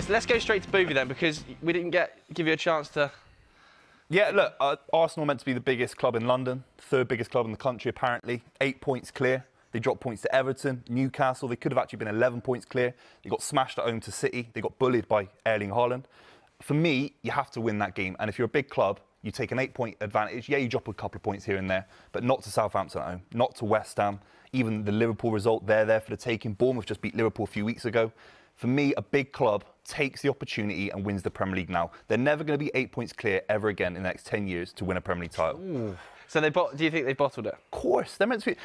let's go straight to Boovie then, because we didn't give you a chance to. Yeah, look, Arsenal are meant to be the biggest club in London, third biggest club in the country apparently. 8 points clear. They dropped points to Everton, Newcastle. They could have actually been 11 points clear. They got smashed at home to City. They got bullied by Erling Haaland. For me, you have to win that game. And if you're a big club, you take an 8-point advantage. Yeah, you drop a couple of points here and there, but not to Southampton at home, not to West Ham. Even the Liverpool result, they're there for the taking. Bournemouth just beat Liverpool a few weeks ago. For me, a big club takes the opportunity and wins the Premier League now. They're never going to be 8 points clear ever again in the next 10 years to win a Premier League title. Ooh. So do you think they've bottled it? Of course. They're meant to be...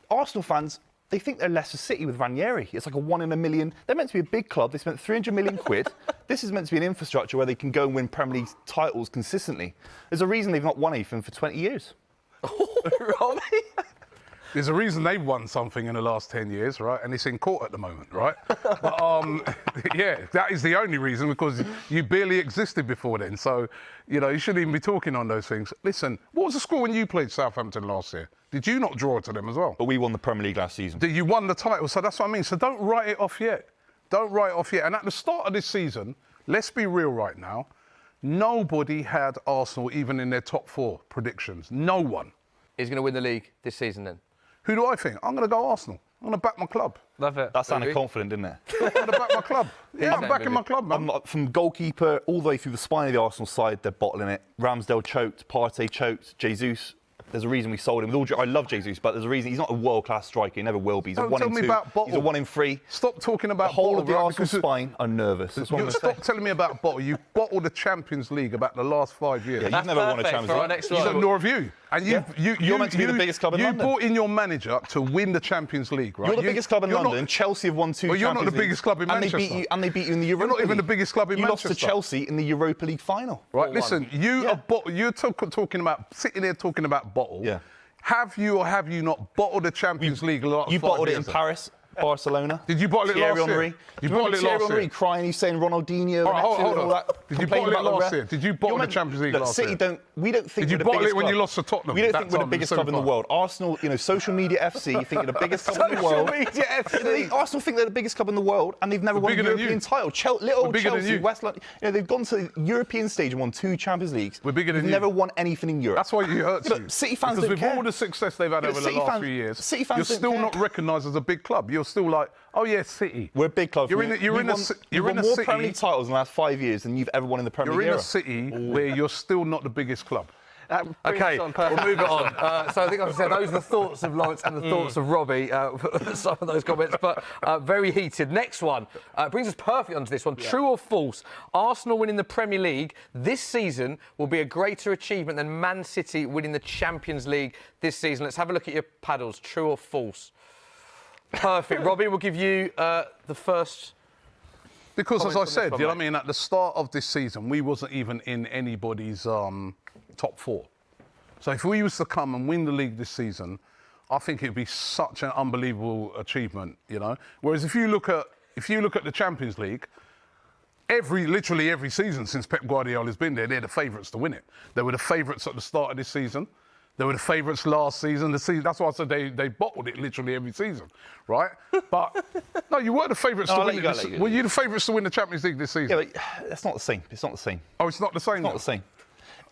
Arsenal fans, they think they're Leicester City with Ranieri. It's like a 1 in a million. They're meant to be a big club. They spent 300 million quid. This is meant to be an infrastructure where they can go and win Premier League titles consistently. There's a reason they've not won anything for 20 years. Robbie? There's a reason they've won something in the last 10 years, right? And it's in court at the moment, right? But, yeah, that is the only reason, because you barely existed before then. So, you know, you shouldn't even be talking on those things. Listen, what was the score when you played Southampton last year? Did you not draw to them as well? But we won the Premier League last season. You won the title, so that's what I mean. So don't write it off yet. Don't write it off yet. And at the start of this season, let's be real right now, nobody had Arsenal even in their top 4 predictions. No one. He's going to win the league this season then? Who do I think? I'm going to go Arsenal. I'm going to back my club. Love it. That sounded confident, didn't it? I'm going to back my club. Yeah, I'm backing my club, man. From goalkeeper all the way through the spine of the Arsenal side, they're bottling it. Ramsdale choked, Partey choked, Jesus. There's a reason we sold him. I love Jesus, but there's a reason he's not a world-class striker. He never will be. He's a 1 in 2. He's a 1 in 3. Stop talking about the whole of the Bottle, Arsenal spine are nervous. Stop telling me about Bottle. You bottled the Champions League about the last 5 years. Yeah, you've never won a Champions League. So nor have you. And you're meant to be the biggest club in London. You brought in your manager to win the Champions League, right? You're the biggest club in London. Chelsea have won 2 Champions Leagues. Well, you're not the biggest club in Manchester. And they beat you in the Europa League. You're not even the biggest club in Manchester. You lost to Chelsea in the Europa League final. Right, listen, you're talking about, sitting there talking about Bottle. Yeah. Have you or have you not bottled the Champions League last 5 years? You bottled it in Paris, Barcelona. Did you bottle it last year? You bottled it last year? Crying, he's saying Ronaldinho and all that. Did you bottle it last year? Did you bottle the Champions League last year? We don't think Did you bottle it when you lost to Tottenham? We don't think we're the biggest club in the world. Arsenal, you know, social media FC, you think they're the biggest club in the world. Social media FC. Arsenal think they're the biggest club in the world, and they've never won a European title. Little Chelsea, West London, you know, they've gone to the European stage and won 2 Champions Leagues. We're bigger than you. They've never won anything in Europe. That's why it hurts you. City fans don't care. Because with all the success they've had over the last few years, you're still not recognised as a big club. You're still like, oh yeah, City. We're a big club. You're in a city. You've won more Premier League titles in the last 5 years than you've ever won in the Premier League era. You're in a city where you're still not the biggest club. OK, we'll move it on. So I think, as I said, those are the thoughts of Lawrence and the thoughts of Robbie, some of those comments, but very heated. Next one brings us perfectly onto this one. Yeah. True or false? Arsenal winning the Premier League this season will be a greater achievement than Man City winning the Champions League this season. Let's have a look at your paddles. True or false? Perfect. Robbie, we'll give you the first... Because, as I said, you know what I mean, at the start of this season, we wasn't even in anybody's top 4. So if we was to come and win the league this season, I think it'd be such an unbelievable achievement, you know. Whereas if you look at the Champions League, literally every season since Pep Guardiola's been there, they're the favourites to win it. They were the favourites at the start of this season. They were the favourites last season. That's why I said they bottled it literally every season, right? But no, you were the favourites to win it. Were you the favourites to win the Champions League this season? Yeah, but that's not the same. It's not the same. Oh, it's not the same. It's not the same.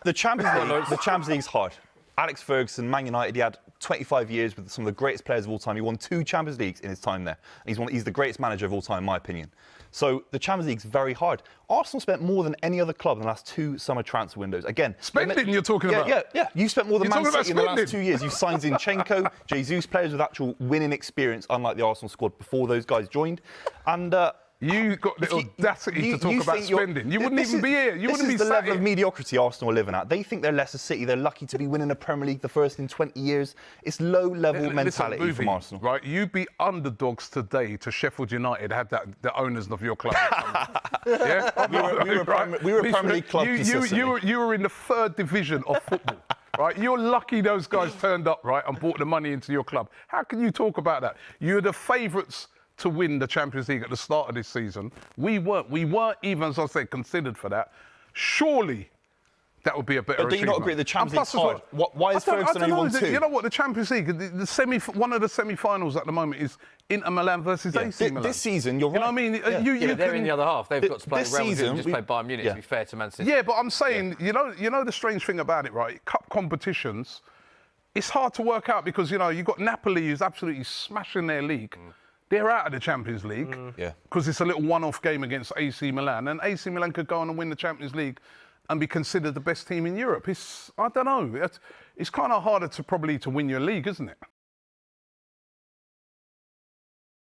The Champions League's hard. Alex Ferguson, Man United, he had 25 years with some of the greatest players of all time. He won 2 Champions Leagues in his time there. He's the greatest manager of all time, in my opinion. So the Champions League's very hard. Arsenal spent more than any other club in the last 2 summer transfer windows. Again, spending you're talking about. Yeah. You spent more than Man City in the last 2 years. You signed Zinchenko, Jesus, players with actual winning experience, unlike the Arsenal squad before those guys joined. And you got the audacity to talk about spending. You wouldn't even be here. You wouldn't be sat here. This is the level of mediocrity Arsenal are living at. They think they're Leicester City. They're lucky to be winning a Premier League, the first in 20 years. It's low-level mentality from Arsenal. Right, you'd be underdogs today to Sheffield United had the owners of your club. Yeah? we were a Premier League club you were in the 3rd division of football. Right, you're lucky those guys turned up, right, and brought the money into your club. How can you talk about that? You're the favourites to win the Champions League at the start of this season. We weren't even, as I said, considered for that. Surely, that would be a better Do you not agree the Champions League hard? Why is Ferguson only won 2? You know what, the Champions League, one of the semi-finals at the moment is Inter Milan versus AC Milan. This season, you're right. You know what I mean? They're in the other half. They've got to play Real Madrid and just play Bayern Munich, to be fair to Man City. Yeah, but I'm saying, you know the strange thing about it, right? Cup competitions, it's hard to work out because, you've got Napoli who's absolutely smashing their league. They're out of the Champions League because it's a little one-off game against AC Milan. And AC Milan could go on and win the Champions League and be considered the best team in Europe. I don't know. It's kind of harder to win your league, isn't it?